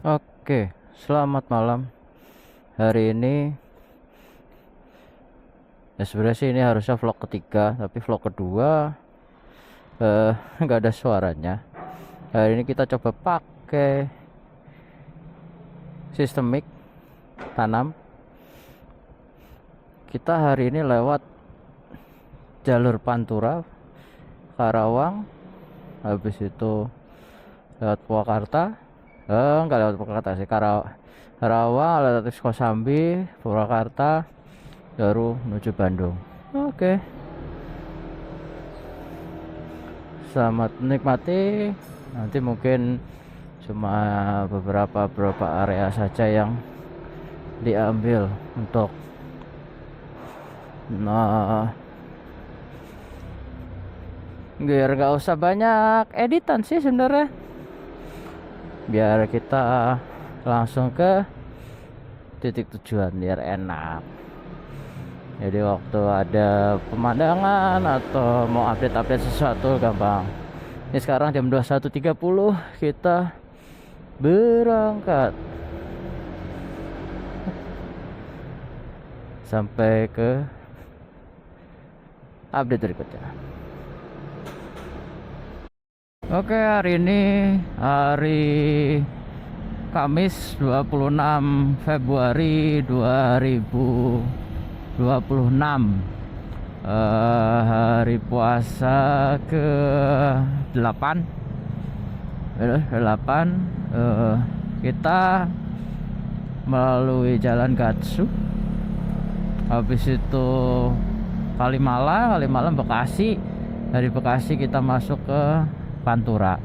Oke, selamat malam. Hari ini, ya sebenarnya sih ini harusnya vlog ketiga, tapi vlog kedua nggak ada suaranya. Hari ini kita coba pakai sistem mic tanam. Kita hari ini lewat jalur Pantura, Karawang, habis itu lewat Purwakarta. Nggak lewat Purwakarta sih, Karawang, lewat Kosambi, Purwakarta, baru menuju Bandung. Oke, selamat menikmati. Nanti mungkin cuma beberapa area saja yang diambil untuk nah biar gak usah banyak editan sih sebenarnya, biar kita langsung ke titik tujuan biar enak. Jadi waktu ada pemandangan atau mau update-update sesuatu gampang. Ini sekarang jam 21.30, kita berangkat sampai ke update berikutnya. Oke, hari ini hari Kamis 26 Februari 2026, hari puasa ke 8. Kita melalui jalan Gatsu, habis itu Kalimalang, Bekasi. Dari Bekasi kita masuk ke Pantura.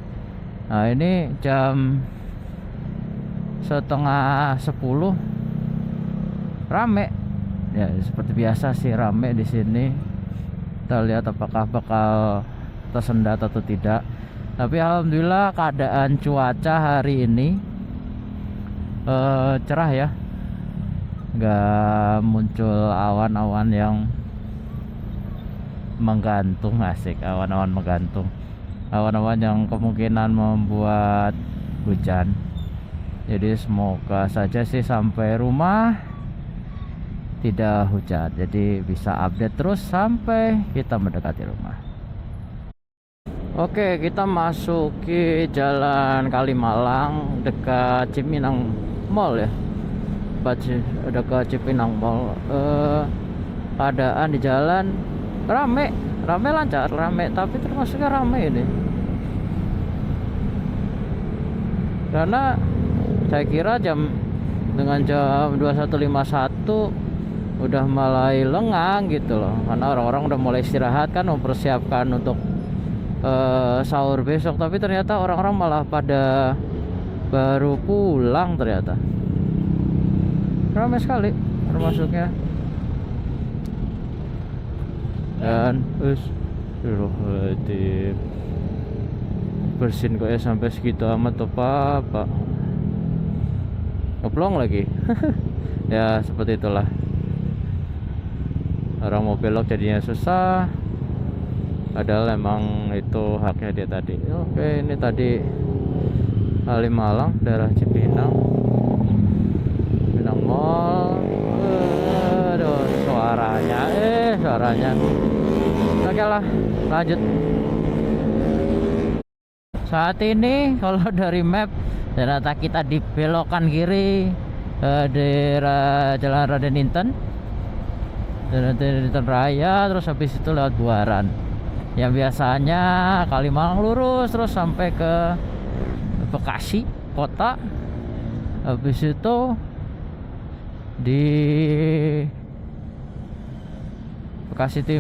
Nah, ini jam setengah 10, rame ya, seperti biasa sih rame di sini. Kita lihat apakah bakal tersendat atau tidak, tapi alhamdulillah keadaan cuaca hari ini cerah ya, nggak muncul awan-awan yang menggantung. Asik, awan-awan menggantung, awan-awan yang kemungkinan membuat hujan. Jadi semoga saja sih sampai rumah tidak hujan, jadi bisa update terus sampai kita mendekati rumah. Oke, kita masuki jalan Kalimalang dekat Cipinang Mall ya, dekat Cipinang Mall. Keadaan di jalan rame, lancar, tapi termasuknya rame ini, karena saya kira dengan jam 21.51 udah mulai lengang gitu loh, karena orang-orang udah mulai istirahat kan, mempersiapkan untuk sahur besok. Tapi ternyata orang-orang malah pada baru pulang, ternyata ramai sekali termasuknya. Dan bersin kok ya sampai segitu amat tuh pak ngeblong lagi. Ya seperti itulah, orang mau belok jadinya susah, padahal emang itu haknya dia tadi. Oke, ini tadi Kalimalang, daerah Cipinang Mall. Aduh, suaranya oke lah, lanjut. Saat ini kalau dari map ternyata kita di belokan kiri, daerah Jalan Raden Inten Raya, terus habis itu lewat Buaran. Yang biasanya Kalimalang lurus terus sampai ke Bekasi kota, habis itu di Bekasi ke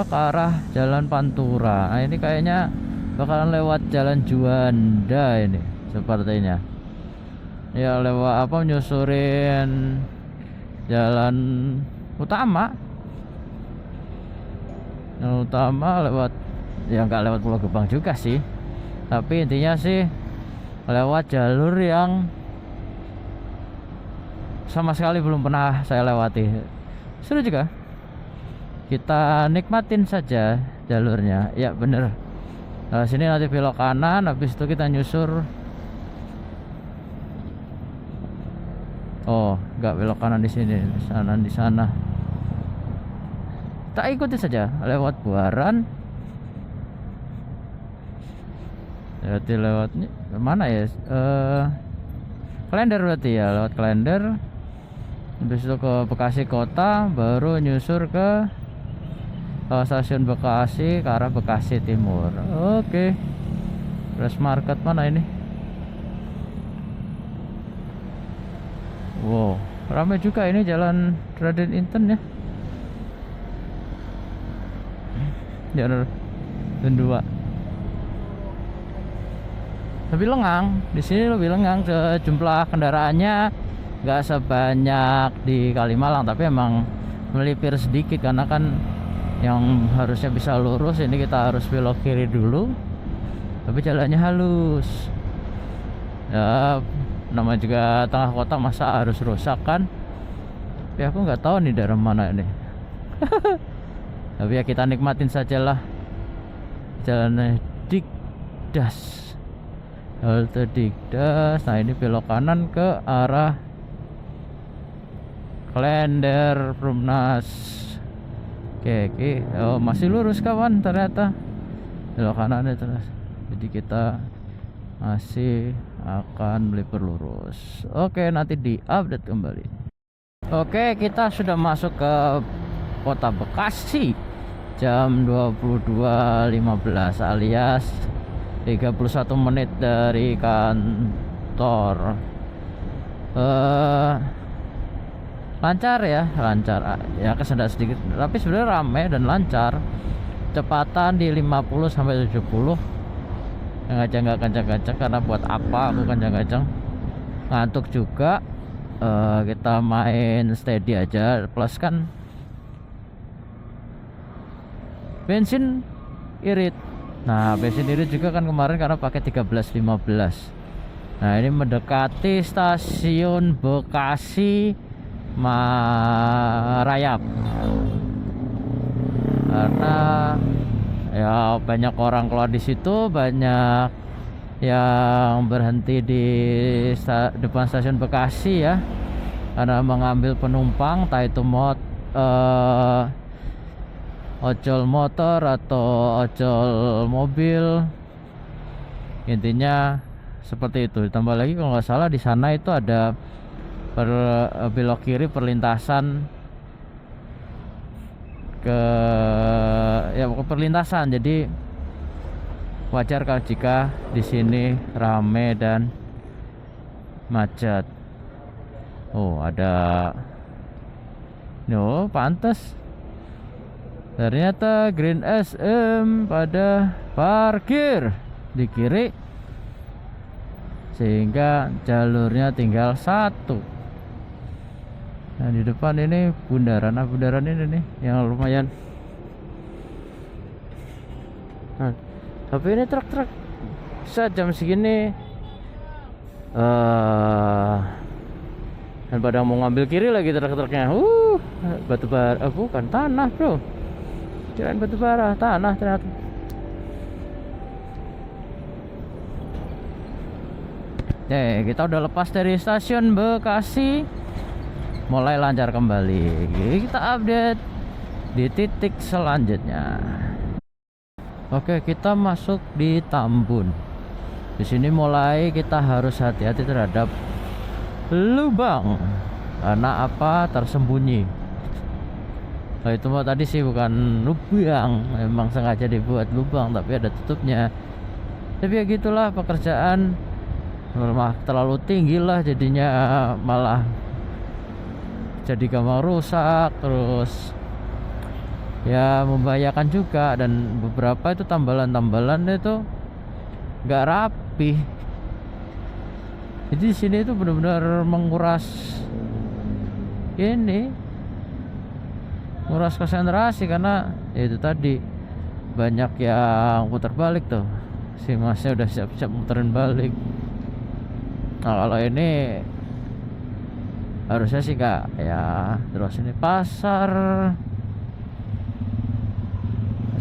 arah Jalan Pantura. Nah, ini kayaknya bakalan lewat Jalan Juanda ini sepertinya. Ya lewat nyusurin jalan utama. Yang utama lewat, ya nggak lewat Pulau Gebang juga sih, tapi intinya sih lewat jalur yang sama sekali belum pernah saya lewati. Seru juga, kita nikmatin saja jalurnya. Ya bener, nah, sini nanti belok kanan, habis itu kita nyusur Oh, nggak belok kanan di sini, di sana. Tak ikuti saja lewat Buaran. Berarti lewat mana ya? Klender berarti ya, lewat Klender. Habis itu ke Bekasi Kota, baru nyusur ke stasiun Bekasi ke arah Bekasi Timur. Oke. Fresh Market mana ini? Wow, ramai juga ini jalan Raden Inten ya. Jalan Dua. Lebih lengang, di sini lebih lengang, jumlah kendaraannya nggak sebanyak di Kalimalang, tapi emang melipir sedikit karena kan yang harusnya bisa lurus ini kita harus belok kiri dulu, tapi jalannya halus ya. Nama juga tengah kota, masa harus rusak kan? Tapi aku nggak tahu nih daerah mana ini. Tapi ya kita nikmatin sajalah jalannya. Dikdas, halte Dikdas. Nah ini belok kanan ke arah Klender Perumnas. Oke. Oh, masih lurus kawan, ternyata belok kanan ya terus. Jadi kita masih akan melipir lurus. Oke, nanti diupdate kembali. Oke, kita sudah masuk ke kota Bekasi jam 22.15 alias 31 menit dari kantor. Lancar ya, ya kesendat sedikit, tapi sebenarnya ramai dan lancar. Kecepatan di 50 sampai 70. Ngajak nggak kencang-kencang, karena buat apa aku kencang-kencang, ngantuk juga. Kita main steady aja, plus kan bensin irit. Nah bensin irit juga kan kemarin karena pakai 13.15. Nah ini mendekati stasiun Bekasi Marayap, karena ya banyak orang keluar di situ, banyak yang berhenti di depan stasiun Bekasi ya, karena mengambil penumpang, entah itu ojol motor atau ojol mobil, intinya seperti itu. Ditambah lagi kalau nggak salah di sana itu ada belok kiri perlintasan perlintasan, jadi wajar kalau jika di sini rame dan macet. Oh ada, pantas ternyata Green SM pada parkir di kiri, sehingga jalurnya tinggal satu. Nah di depan ini bundaran, bundaran ini nih yang lumayan. Nah, tapi ini truk-truk saat jam segini dan pada mau ngambil kiri lagi truk-truknya. Batu bara, bukan tanah bro, kirain batu bara, tanah ternyata. Kita udah lepas dari stasiun Bekasi, mulai lancar kembali. Kita update di titik selanjutnya. Oke, kita masuk di Tambun. Di sini mulai kita harus hati-hati terhadap lubang. Karena apa? Tersembunyi. Nah, itu mah tadi sih bukan lubang, memang sengaja dibuat lubang tapi ada tutupnya. Tapi ya gitulah pekerjaan, terlalu tinggi lah jadinya, malah jadi gampang rusak, terus ya membahayakan juga. Dan beberapa itu tambalan-tambalan itu nggak rapi. Jadi di sini itu benar-benar menguras konsentrasi, karena ya itu tadi banyak yang putar balik tuh. Si masnya udah siap-siap muterin balik. Nah kalau ini harusnya sih kak ya. Terus ini pasar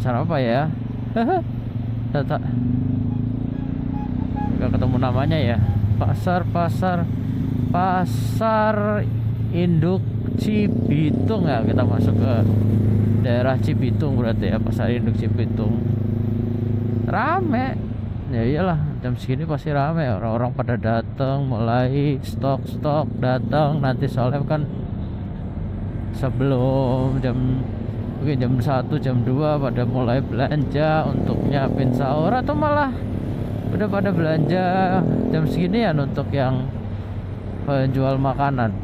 apa ya? Nggak ketemu namanya ya. Pasar Pasar Induk Cibitung ya, kita masuk ke daerah Cibitung berarti ya, Pasar Induk Cibitung. Rame. Ya iyalah, jam segini pasti rame, orang-orang pada datang, mulai stok-stok datang. Nanti soalnya kan sebelum mungkin jam 1 jam 2 pada mulai belanja untuk nyiapin sahur, atau malah udah pada belanja jam segini ya untuk yang penjual makanan,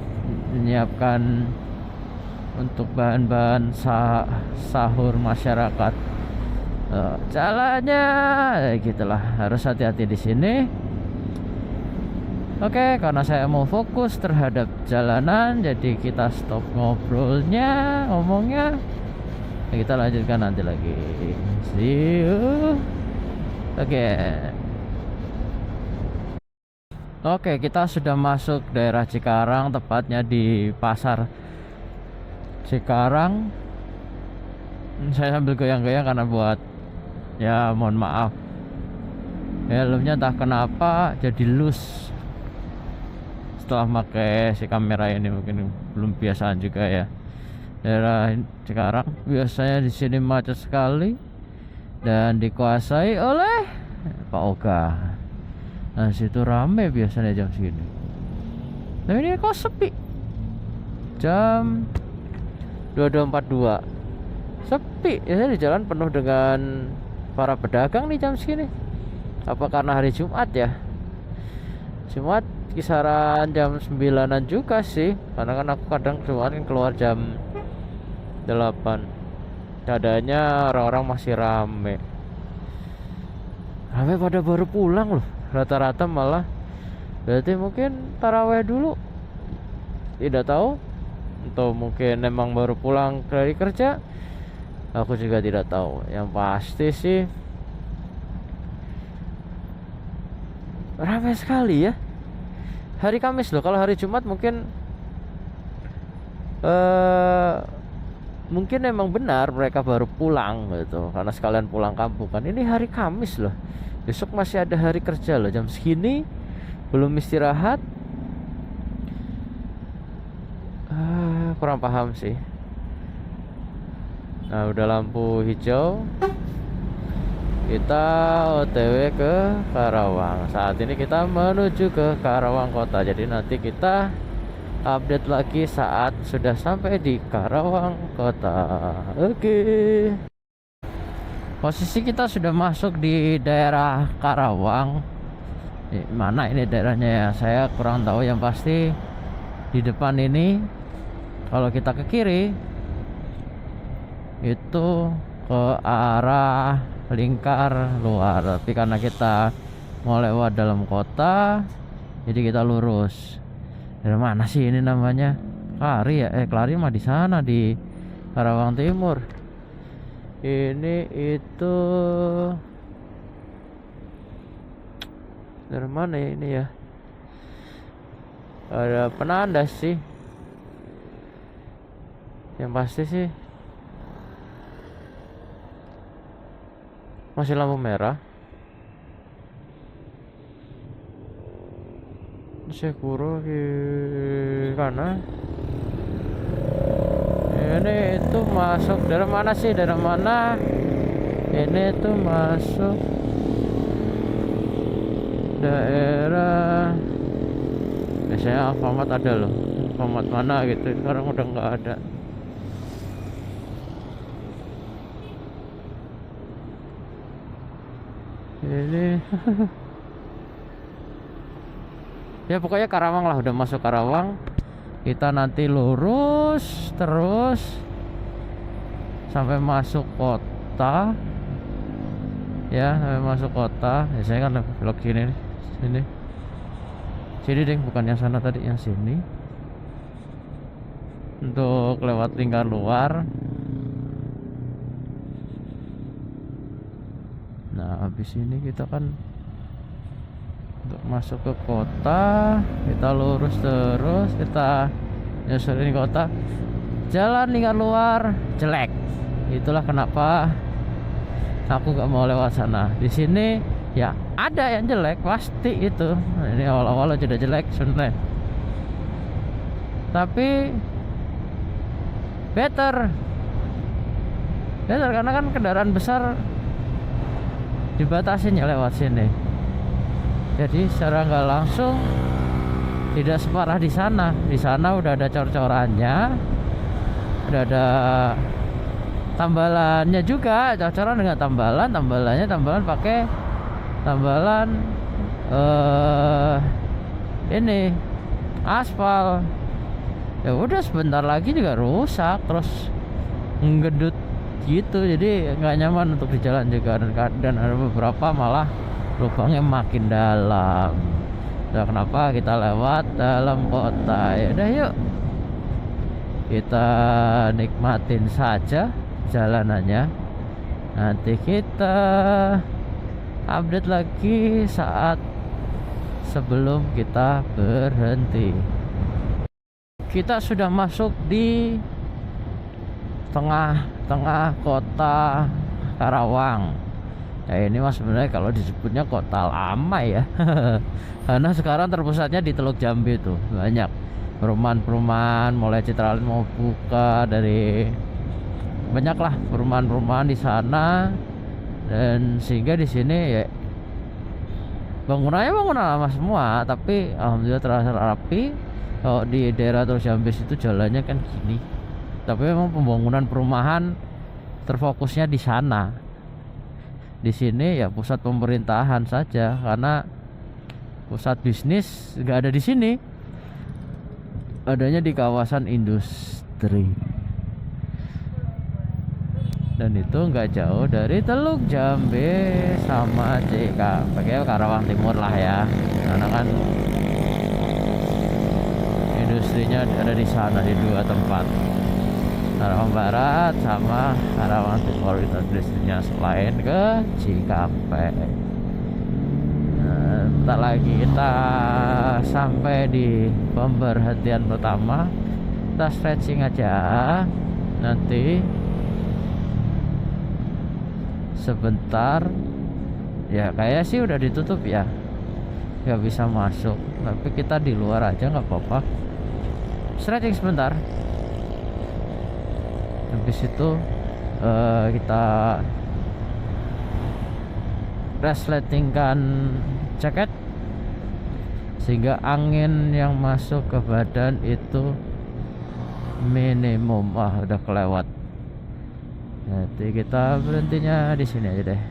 menyiapkan untuk bahan-bahan sahur masyarakat. Jalannya gitulah, harus hati-hati di sini. Oke, karena saya mau fokus terhadap jalanan, jadi kita stop ngomongnya. Kita lanjutkan nanti lagi. See you. Oke, kita sudah masuk daerah Cikarang, tepatnya di Pasar Cikarang. Saya sambil goyang-goyang karena buat, ya mohon maaf, helmnya entah kenapa jadi loose setelah pakai si kamera ini, mungkin belum biasaan juga ya. Daerah Cikarang biasanya di sini macet sekali dan dikuasai oleh Pak Oga. Nah, situ rame biasanya jam segini. Nah, ini kok sepi. Jam 22.42 sepi. Ya, di jalan penuh dengan para pedagang nih jam segini. Apa karena hari Jumat ya? Jumat kisaran jam 9-an juga sih. Karena kan aku kadang Jumat kan keluar jam 8. Keadaannya orang-orang masih rame. Rame pada baru pulang loh. Rata-rata malah. Berarti mungkin taraweh dulu. Tidak tahu. Atau mungkin emang baru pulang dari kerja. Aku juga tidak tahu. Yang pasti sih ramai sekali ya. Hari Kamis loh. Kalau hari Jumat mungkin mungkin emang benar mereka baru pulang gitu, karena sekalian pulang kampung kan. Ini hari Kamis loh. Besok masih ada hari kerja loh. Jam segini belum istirahat. Kurang paham sih. Nah, udah lampu hijau. Kita OTW ke Karawang. Saat ini kita menuju ke Karawang kota. Jadi nanti kita update lagi saat sudah sampai di Karawang kota. Oke. Posisi kita sudah masuk di daerah Karawang. Mana ini daerahnya ya? Saya kurang tahu. Yang pasti di depan ini, kalau kita ke kiri itu ke arah lingkar luar, tapi karena kita mau lewat dalam kota, jadi kita lurus. Dari mana sih ini namanya? Klari ya? Klari mah di sana di Karawang Timur. Ini itu dari mana ya ini ya? Ada penanda sih. Yang pasti sih masih lampu merah. Sekuro ke kanan. Ini itu masuk dari mana sih? Dari mana? Ini itu masuk daerah. Biasanya Alfamart ada loh. Alfamart mana gitu. Sekarang udah nggak ada. Ini ya pokoknya Karawang lah, udah masuk Karawang. Kita nanti lurus terus sampai masuk kota. Ya, sampai masuk kota. Ya, saya kan belok sini nih. Sini deh, bukan yang sana tadi, yang sini. Untuk lewat lingkar luar. Nah, habis ini kita kan untuk masuk ke kota, kita lurus terus, kita nyusurin kota. Jalan lingkar luar jelek. Itulah kenapa aku gak mau lewat sana. Di sini ya ada yang jelek pasti itu. Nah, ini awal-awal sudah jelek sebenarnya. tapi better karena kan kendaraan besar dibatasin ya lewat sini, jadi secara nggak langsung tidak separah di sana. Di sana udah ada cor-corannya, udah ada tambalannya juga, cor-coran dengan tambalan pakai tambalan ini aspal. Ya udah sebentar lagi juga rusak, terus ngedut gitu, jadi nggak nyaman untuk di jalan juga, dan ada beberapa malah lubangnya makin dalam. Nah, kenapa kita lewat dalam kota? Ya udah yuk kita nikmatin saja jalanannya, nanti kita update lagi saat sebelum kita berhenti. Kita sudah masuk di tengah kota Karawang. Ya ini mas sebenarnya kalau disebutnya kota lama ya. Karena sekarang terpusatnya di Teluk Jambe tuh banyak perumahan-perumahan, mulai Citralin mau buka, dari banyaklah perumahan-perumahan di sana, dan sehingga di sini ya bangunannya bangunan lama semua, tapi alhamdulillah terasa rapi. Kalau di daerah Teluk Jambe itu jalannya kan gini, tapi memang pembangunan perumahan terfokusnya di sana. Di sini ya pusat pemerintahan saja, karena pusat bisnis nggak ada di sini, adanya di kawasan industri, dan itu nggak jauh dari Teluk Jambe sama CK, Karawang Timur lah ya, karena kan industrinya ada di sana, di dua tempat, Karawang Barat sama Karawang Timur itu industrinya, selain ke Cikampek. Bentar lagi kita sampai di pemberhentian pertama, kita stretching aja, nanti sebentar ya kayak sih udah ditutup ya, nggak bisa masuk, tapi kita di luar aja nggak apa-apa, stretching sebentar. Habis itu kita resletingkan jaket sehingga angin yang masuk ke badan itu minimum. Udah kelewat, nanti kita berhentinya di sini aja deh.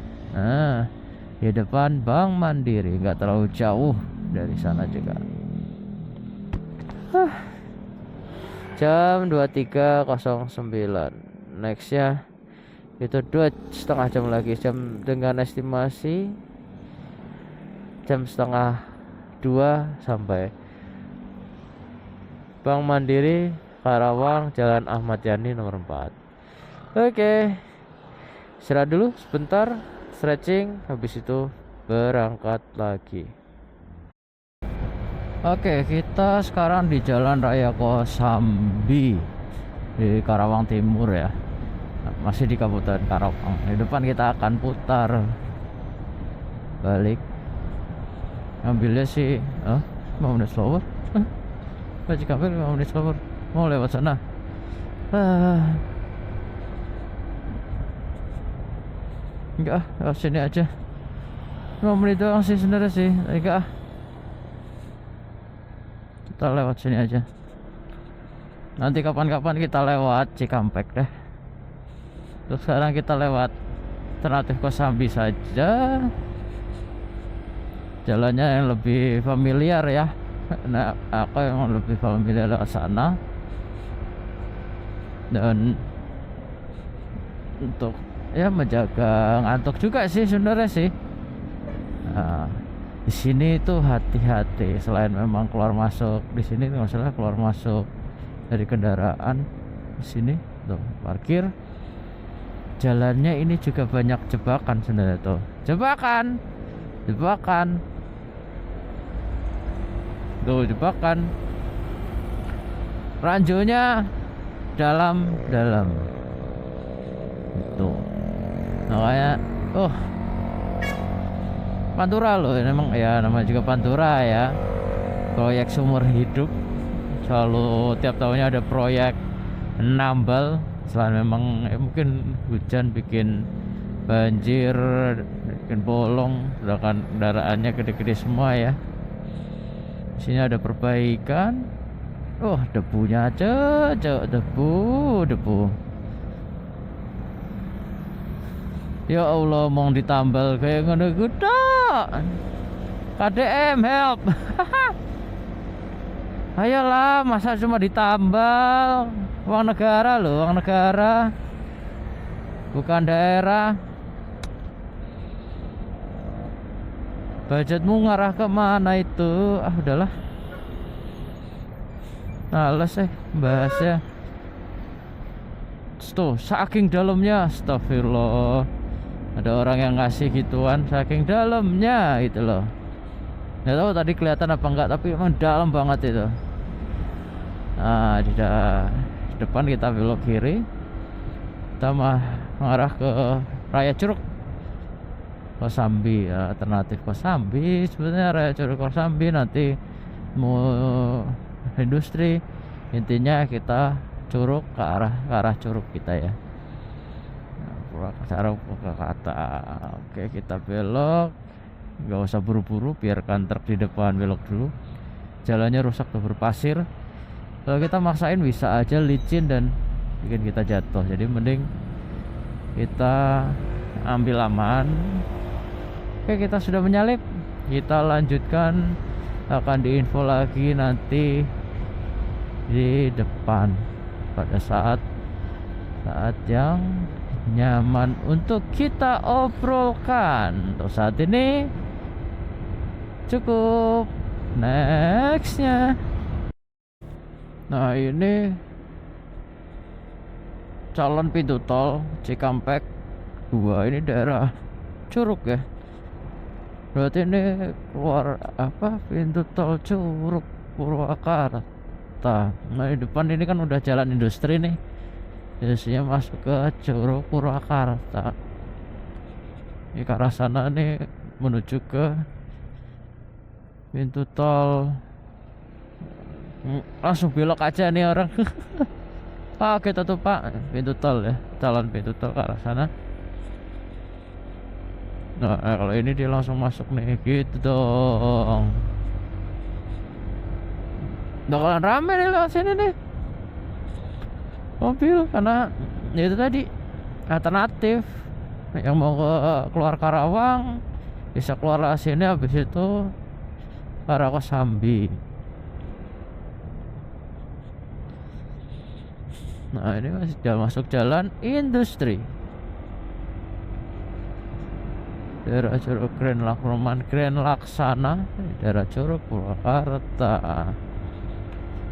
Di depan Bank Mandiri, nggak terlalu jauh dari sana juga. Jam 23.09. Nextnya itu 2,5 jam lagi, jam dengan estimasi jam 1:30 sampai Bank Mandiri Karawang, Jalan Ahmad Yani nomor 4. Oke, istirahat dulu sebentar, stretching, habis itu berangkat lagi. Oke, kita sekarang di Jalan Raya Kosambi di Karawang Timur ya, masih di Kabupaten Karawang. Di depan kita akan putar balik, ambilnya sih 5 menit slower. Bajik ambil 5 menit slower, mau lewat sana. Enggak, lewat sini aja. 5 menit doang sih sebenarnya sih. Enggak, kita lewat sini aja. Nanti kapan-kapan kita lewat Cikampek deh. Terus sekarang kita lewat alternatif Kosambi saja. Jalannya yang lebih familiar ya. Nah, aku yang lebih familiar lewat sana. Dan untuk ya menjaga ngantuk juga sih sebenarnya sih. Nah, di sini tuh hati-hati, selain memang keluar masuk di sini nggak salah keluar masuk dari kendaraan di sini tuh parkir, jalannya ini juga banyak jebakan sebenarnya tuh, jebakan tuh, jebakan ranjonya dalam itu makanya Pantura loh, memang ya namanya juga Pantura ya, proyek seumur hidup selalu tiap tahunnya ada proyek nambal. Selain memang mungkin hujan bikin banjir, bikin bolong, sedangkan kendaraannya gede-gede semua ya. Sini ada perbaikan. Oh, debunya aja, debu. Ya Allah, mau ditambal kayak ngono kuda. KDM help. Ayolah, masa cuma ditambal. Uang negara loh, uang negara. Bukan daerah. Budgetmu ngarah ke mana itu? Ah, udahlah. Males bahasnya. Tuh, saking dalamnya, astagfirullah. Ada orang yang ngasih gituan saking dalamnya gitu loh. Nggak tahu tadi kelihatan apa enggak, tapi emang dalam banget itu. Nah, di depan kita belok kiri. Kita mengarah ke Raya Curug Kosambi, alternatif Kosambi. Sebenarnya Raya Curug Kosambi, nanti mau industri. Intinya kita Curug ke arah Curug kita ya. Cara ke kata. Oke, kita belok. Nggak usah buru-buru, biarkan truk di depan belok dulu. Jalannya rusak tuh, berpasir. Kalau kita maksain bisa aja licin dan bikin kita jatuh. Jadi mending kita ambil aman. Oke, kita sudah menyalip. Kita lanjutkan, akan diinfo lagi nanti di depan pada saat yang nyaman untuk kita obrolkan. Untuk saat ini cukup. Nextnya, nah ini calon pintu tol Cikampek 2. Ini daerah Curug ya. Berarti ini keluar apa, pintu tol Curug Purwakarta. Nah di depan ini kan udah jalan industri nih, biasanya masuk ke Curug Purwakarta. Ini ke arah sana nih, menuju ke pintu tol. Langsung belok aja nih orang. Ah, kita tuh Pak, pintu tol ya, jalan pintu tol ke arah sana. Nah, kalau ini dia langsung masuk nih, gitu dong. Bakalan rame nih lewat sini nih mobil, karena ya itu tadi alternatif. Yang mau keluar Karawang bisa keluar lewat sini, habis itu arah Kosambi. Nah ini masih masuk jalan industri, daerah Curug Grand Laksana, daerah Curug Purwakarta.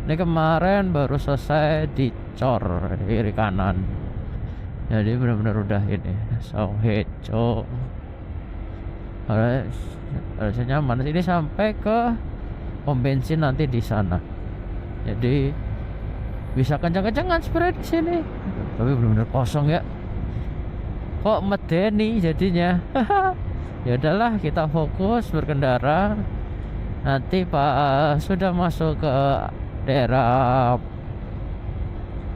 Ini kemarin baru selesai dicor kiri kanan, jadi benar-benar udah ini Song Hejo. Harusnya nyaman. Ini sampai ke pom bensin nanti di sana, jadi bisa kencang-kencangan sebenarnya di sini. Tapi benar-benar kosong ya. Kok medeni jadinya. Ya udahlah, kita fokus berkendara. Nanti Pak sudah masuk ke daerah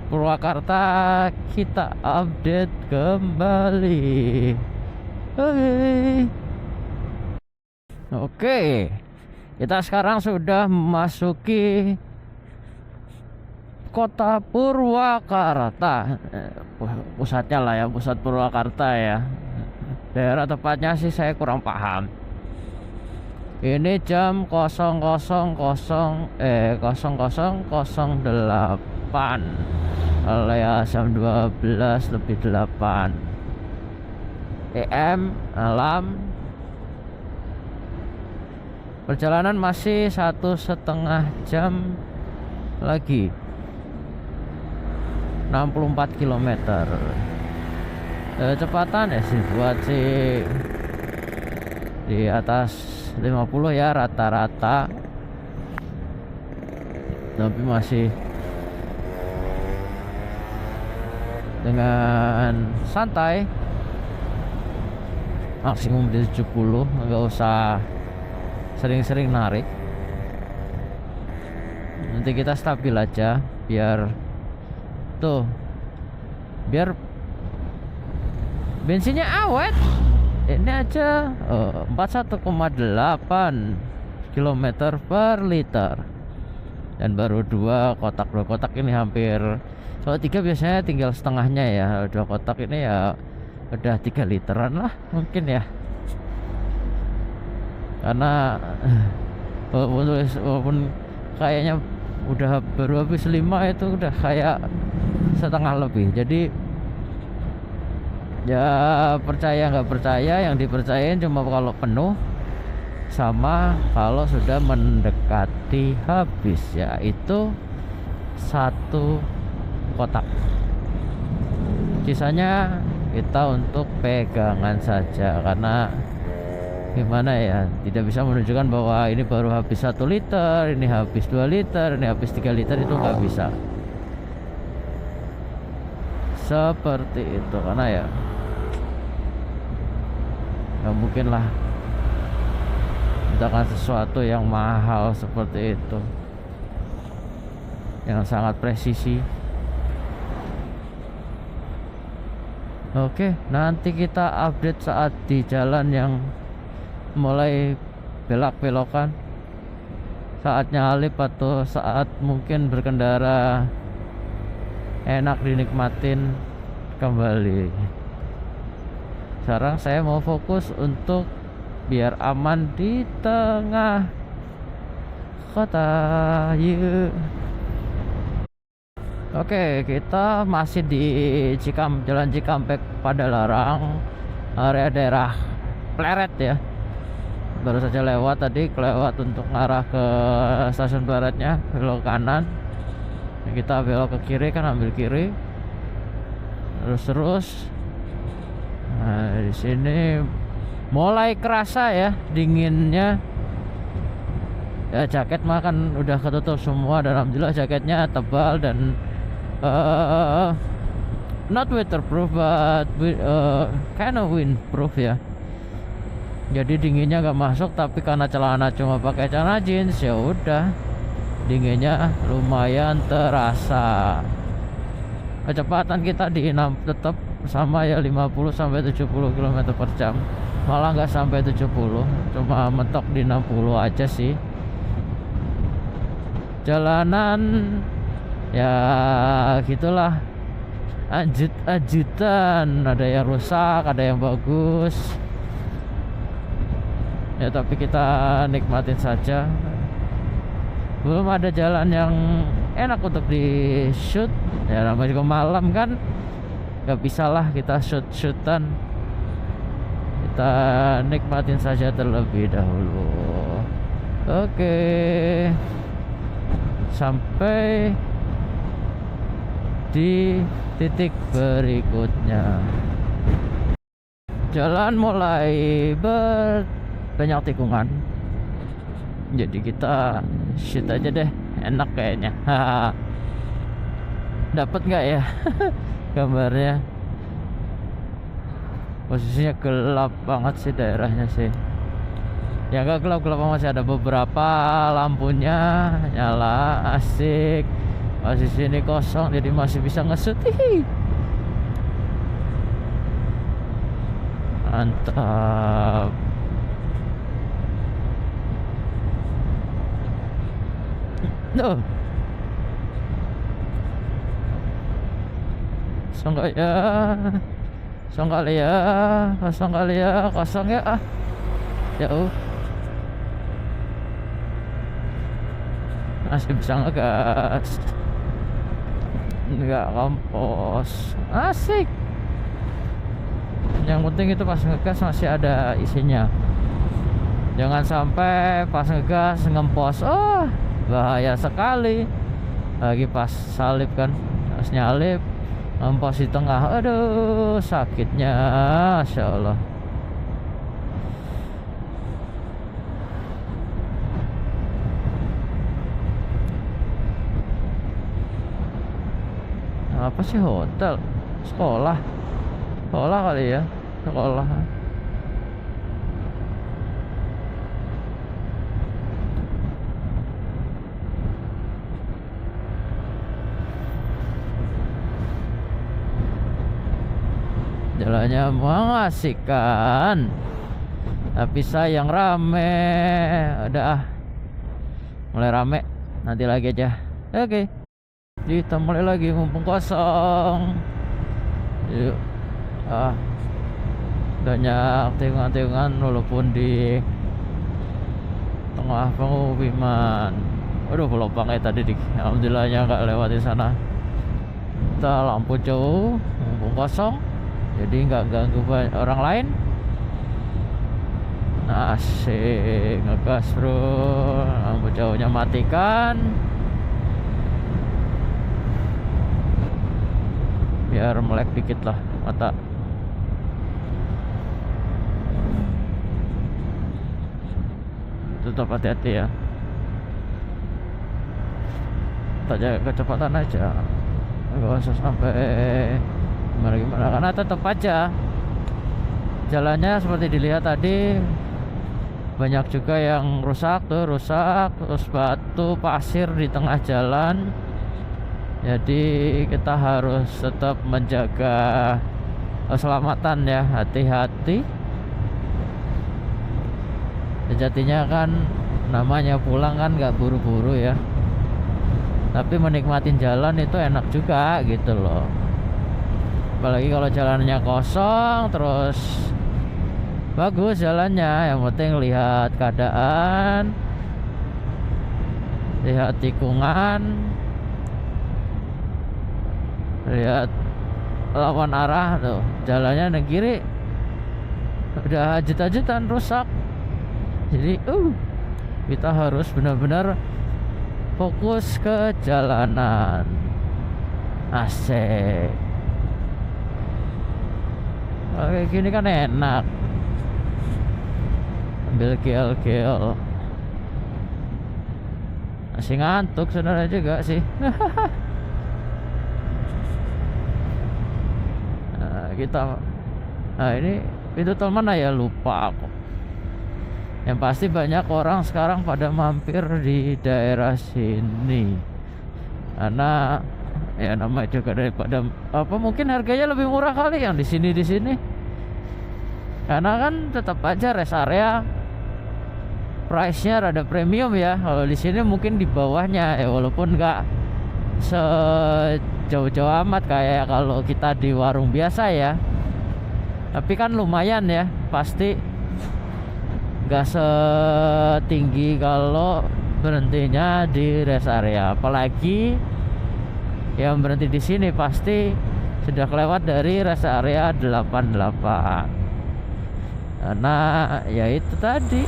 Purwakarta, kita update kembali. Oke, kita sekarang sudah memasuki kota Purwakarta, pusatnya lah ya, pusat Purwakarta ya. Daerah tepatnya sih saya kurang paham. Ini jam 00.08 alias jam 12:08 AM malam. Perjalanan masih 1,5 jam lagi, 64 km. Kecepatan ya sih buat sih di atas 50 ya rata-rata, tapi masih dengan santai. Maksimum di 70, nggak usah sering-sering narik. Nanti kita stabil aja biar tuh, biar bensinnya awet. Ini aja 41,8 km per liter, dan baru dua kotak ini hampir. Kalau 3 biasanya tinggal setengahnya ya, 2 kotak ini ya udah 3 literan lah mungkin ya. Karena walaupun kayaknya udah baru habis 5, itu udah kayak setengah lebih. Jadi ya percaya nggak percaya, yang dipercayain cuma kalau penuh sama kalau sudah mendekati habis, yaitu 1 kotak. Sisanya kita untuk pegangan saja, karena gimana ya, tidak bisa menunjukkan bahwa ini baru habis 1 liter, ini habis 2 liter, ini habis 3 liter, itu nggak bisa seperti itu. Karena ya nggak mungkin lah misalkan sesuatu yang mahal seperti itu, yang sangat presisi. Oke, nanti kita update saat di jalan yang mulai belak-belokan, saat nyalip atau saat mungkin berkendara enak dinikmatin kembali. Sekarang saya mau fokus untuk biar aman di tengah kota. Yuk. Oke, kita masih di Jalan Cikampek Padalarang, area daerah Pleret ya. Baru saja lewat tadi, kelewat untuk ngarah ke stasiun Pleretnya, belok kanan. Kita belok ke kiri, kan ambil kiri. Terus. Nah, di sini mulai kerasa ya dinginnya. Ya jaket mah kan udah ketutup semua, dan alhamdulillah jaketnya tebal dan not waterproof but kind of windproof ya. Jadi dinginnya nggak masuk, tapi karena celana cuma pakai celana jeans, ya udah dinginnya lumayan terasa. Kecepatan kita tetap sama ya, 50 sampai 70 km per jam. Malah nggak sampai 70, cuma mentok di 60 aja sih. Jalanan ya gitulah, anjut-anjutan, ada yang rusak, ada yang bagus ya, tapi kita nikmatin saja. Belum ada jalan yang enak untuk di shoot ya, namanya juga malam kan, nggak bisa lah kita shoot-shootan. Kita nikmatin saja terlebih dahulu. Oke, sampai di titik berikutnya. Jalan mulai banyak tikungan, jadi kita shoot aja deh, enak kayaknya. Dapat nggak ya gambarnya? Posisinya gelap banget sih daerahnya sih. Ya nggak gelap-gelap, masih ada beberapa lampunya nyala, asik. Posisi ini kosong, jadi masih bisa nge-shoot. Mantap. Duh. Kosong nggak ya? Kosong kali ya? Kosong kali ya? Kosong ya? Jauh. Masih bisa ngegas, nggak kompos, asik. Yang penting itu pas ngegas masih ada isinya. Jangan sampai pas ngegas ngempos, oh bahaya sekali. Lagi pas salip kan, pas nyalip ngempos di tengah, aduh sakitnya, Masya Allah. Apa sih, hotel, sekolah kali ya, sekolah. jalannya mengasihkan, tapi sayang rame. Udah mulai rame, nanti lagi aja. Oke, kita mulai lagi mumpung kosong. Yuk. Banyak tikungan-tikungan walaupun di tengah pemukiman. Aduh, lubangnya tadi alhamdulillahnya nggak lewat di sana. Kita lampu jauh, mumpung kosong, jadi nggak ganggu orang lain. Nah, asik, ngegas bro. Lampu jauhnya matikan biar melek dikit lah mata. Tetap hati-hati ya, tak jaga kecepatan aja, nggak usah sampai gimana-gimana, karena tetap aja jalannya seperti dilihat tadi banyak juga yang rusak, terus batu pasir di tengah jalan. Jadi kita harus tetap menjaga keselamatan ya, hati-hati. Sejatinya kan namanya pulang kan nggak buru-buru ya, tapi menikmatin jalan itu enak juga gitu loh. Apalagi kalau jalannya kosong terus bagus jalannya, yang penting lihat keadaan, lihat tikungan, lihat lawan arah tuh, jalannya ke kiri udah ajit-ajitan rusak. Jadi kita harus benar-benar fokus ke jalanan. Asik. Oke, gini kan enak. Ambil gel-gel. Masih ngantuk saudara juga sih. Nah ini pintu tol mana ya, lupa aku. Yang pasti banyak orang sekarang pada mampir di daerah sini, karena ya namanya juga daripada apa, mungkin harganya lebih murah kali yang di sini karena kan tetap aja rest area price-nya rada premium ya. Kalau di sini mungkin di bawahnya ya, walaupun nggak sejauh-jauh amat kayak kalau kita di warung biasa ya, tapi kan lumayan ya, pasti nggak setinggi kalau berhentinya di rest area. Apalagi yang berhenti di sini pasti sudah kelewat dari rest area 88. Karena ya itu tadi,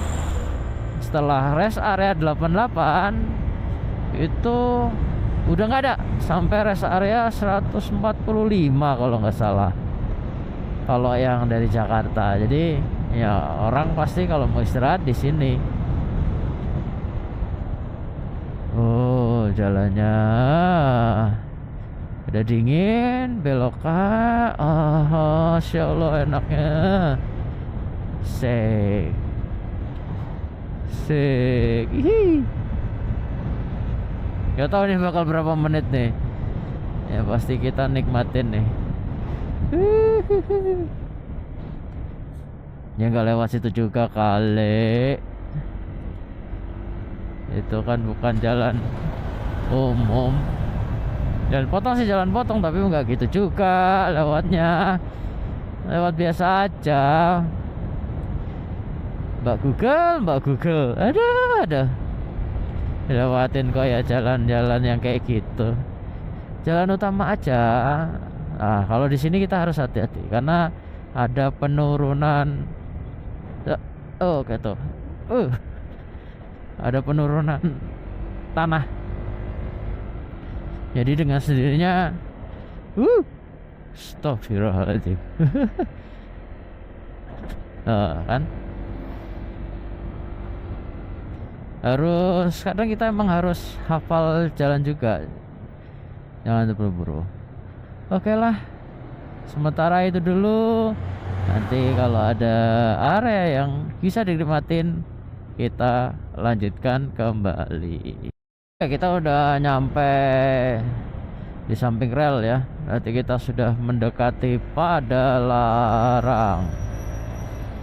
setelah rest area 88 itu udah nggak ada sampai rest area 145 kalau nggak salah, kalau yang dari Jakarta. Jadi ya orang pasti kalau mau istirahat di sini. Oh, jalannya udah dingin, beloknya Masya Allah enaknya. Sek gak tahu nih bakal berapa menit nih. Ya pasti kita nikmatin nih. Ya nggak lewat situ juga kali. Itu kan bukan jalan umum. Jalan potong sih jalan potong, tapi nggak gitu juga lewatnya. Lewat biasa aja. Mbak Google. Ada. Lewatin kok ya jalan-jalan yang kayak gitu. Jalan utama aja. Nah, kalau di sini kita harus hati-hati karena ada penurunan. Oh gitu. Ada penurunan tanah. Jadi dengan sendirinya astagfirullahaladzim. Kan harus, kadang kita emang harus hafal jalan juga, jangan terburu-buru. Oke lah, sementara itu dulu. Nanti kalau ada area yang bisa dinikmatin, kita lanjutkan kembali. Oke, kita udah nyampe di samping rel ya. Berarti kita sudah mendekati Padalarang.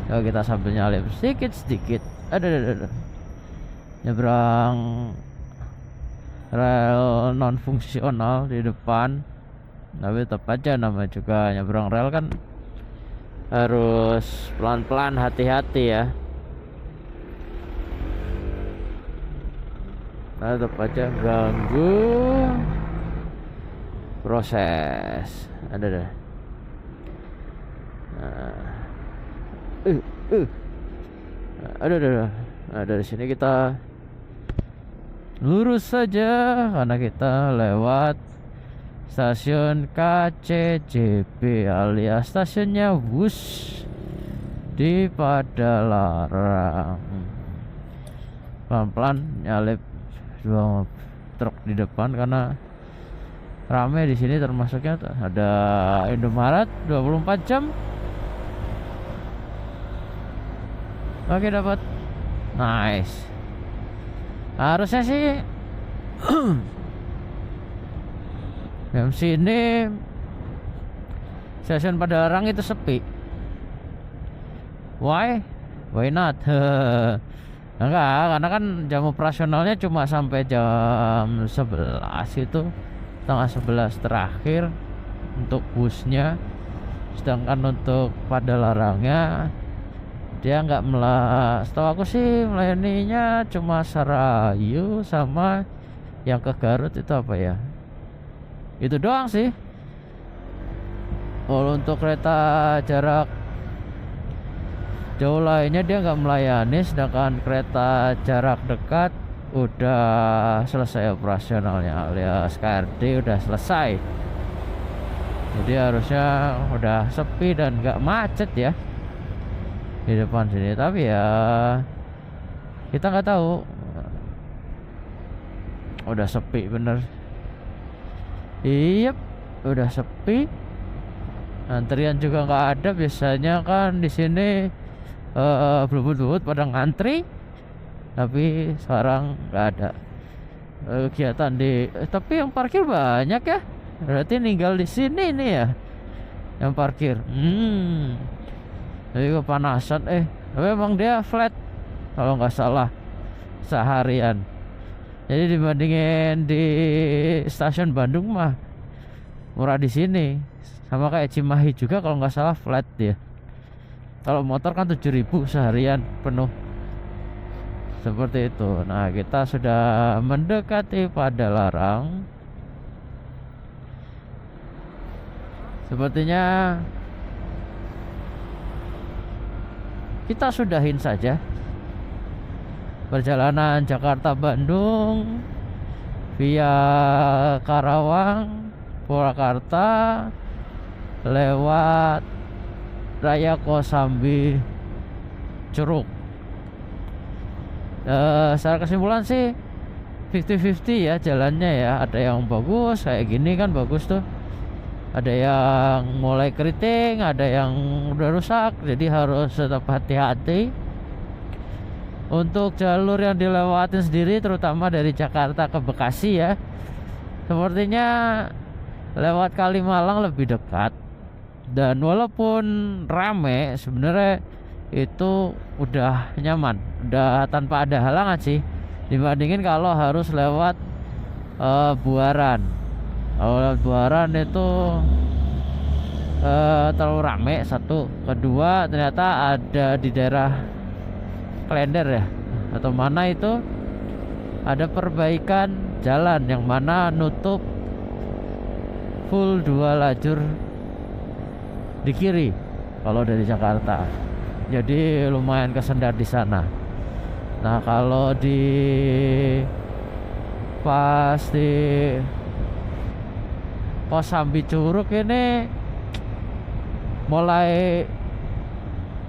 Coba kita sambil nyalip sedikit. Ada. Nyebrang rel non fungsional di depan. Tapi tetap aja namanya juga nyebrang rel kan harus pelan-pelan, hati-hati ya. Nah, tetap aja ganggu proses. Ada. Ada. Nah, dari sini kita lurus saja karena kita lewat stasiun KCJB alias stasiunnya Wus di Padalarang. Pelan-pelan nyalip 2 truk di depan karena rame di sini, termasuknya ada Indomaret 24 jam. Oke, dapat. Nice. Harusnya sih MC ini stasiun Padalarang itu sepi. Why not? Enggak, karena kan jam operasionalnya cuma sampai jam 11 itu, setengah 11 terakhir untuk busnya. Sedangkan untuk Padalarangnya dia nggak setahu aku sih melayaninya cuma Sarayu sama yang ke Garut itu apa ya, itu doang sih. Kalau untuk kereta jarak jauh lainnya dia nggak melayani, sedangkan kereta jarak dekat udah selesai operasionalnya alias KRD udah selesai. Jadi harusnya udah sepi dan nggak macet ya di depan sini. Tapi ya kita nggak tahu, udah sepi bener. Iya, udah sepi. Antrian juga nggak ada. Biasanya kan di sini belum pada ngantri, tapi sekarang nggak ada kegiatan di. Tapi yang parkir banyak ya. Berarti tinggal di sini nih ya yang parkir. Jadi kepanasan. Tapi emang dia flat kalau nggak salah seharian. Jadi dibandingin di stasiun Bandung mah murah di sini. Sama kayak Cimahi juga kalau nggak salah flat dia. Kalau motor kan 7.000 seharian penuh. Seperti itu. Nah, kita sudah mendekati Padalarang. Sepertinya kita sudahin saja perjalanan Jakarta-Bandung via Karawang, Purwakarta, lewat Raya Kosambi, Curug. Secara kesimpulan sih 50-50 ya jalannya ya. Ada yang bagus kayak gini kan, bagus tuh. Ada yang mulai keriting, ada yang udah rusak, jadi harus tetap hati-hati. Untuk jalur yang dilewatin sendiri, terutama dari Jakarta ke Bekasi ya, sepertinya lewat Kalimalang lebih dekat. Dan walaupun rame, sebenarnya itu udah nyaman, udah tanpa ada halangan sih, dibandingin kalau harus lewat Buaran. Kalau lewat Buaran itu terlalu rame, satu. Kedua, ternyata ada di daerah Klender ya atau mana itu ada perbaikan jalan yang mana nutup full 2 lajur di kiri kalau dari Jakarta. Jadi lumayan kesendat di sana. Nah, kalau di Kosambi Curug ini mulai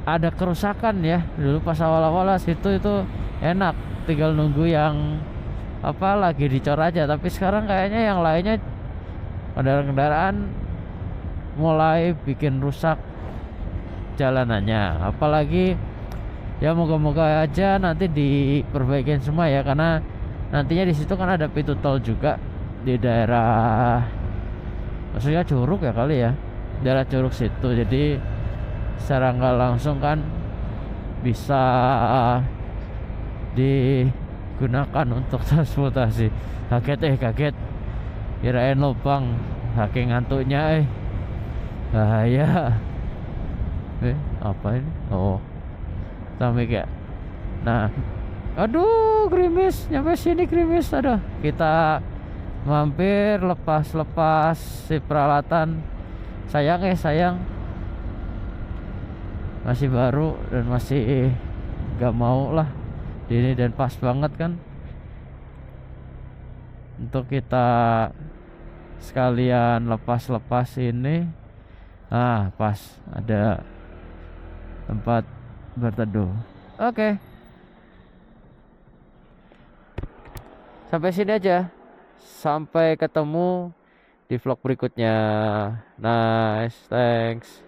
ada kerusakan ya. Dulu pas awal-awal situ itu enak, tinggal nunggu yang lagi dicor aja. Tapi sekarang kayaknya yang lainnya kendaraan-kendaraan mulai bikin rusak jalanannya. Apalagi ya moga-moga aja nanti diperbaikin semua ya, karena nantinya di situ kan ada pintu tol juga di daerah maksudnya curug ya kali ya, daerah curug situ. Jadi secara nggak langsung kan bisa digunakan untuk transportasi. Kaget, kirain lubang, saking ngantuknya bahaya. Apa ini? Oh, sampai kayak, nah, aduh, gerimis, nyampe sini gerimis. Aduh, kita mampir lepas si peralatan. Sayang masih baru dan masih gak mau lah ini, dan pas banget kan untuk kita sekalian lepas ini. Pas ada tempat berteduh. Oke, sampai sini aja. Sampai ketemu di vlog berikutnya. Nice, thanks.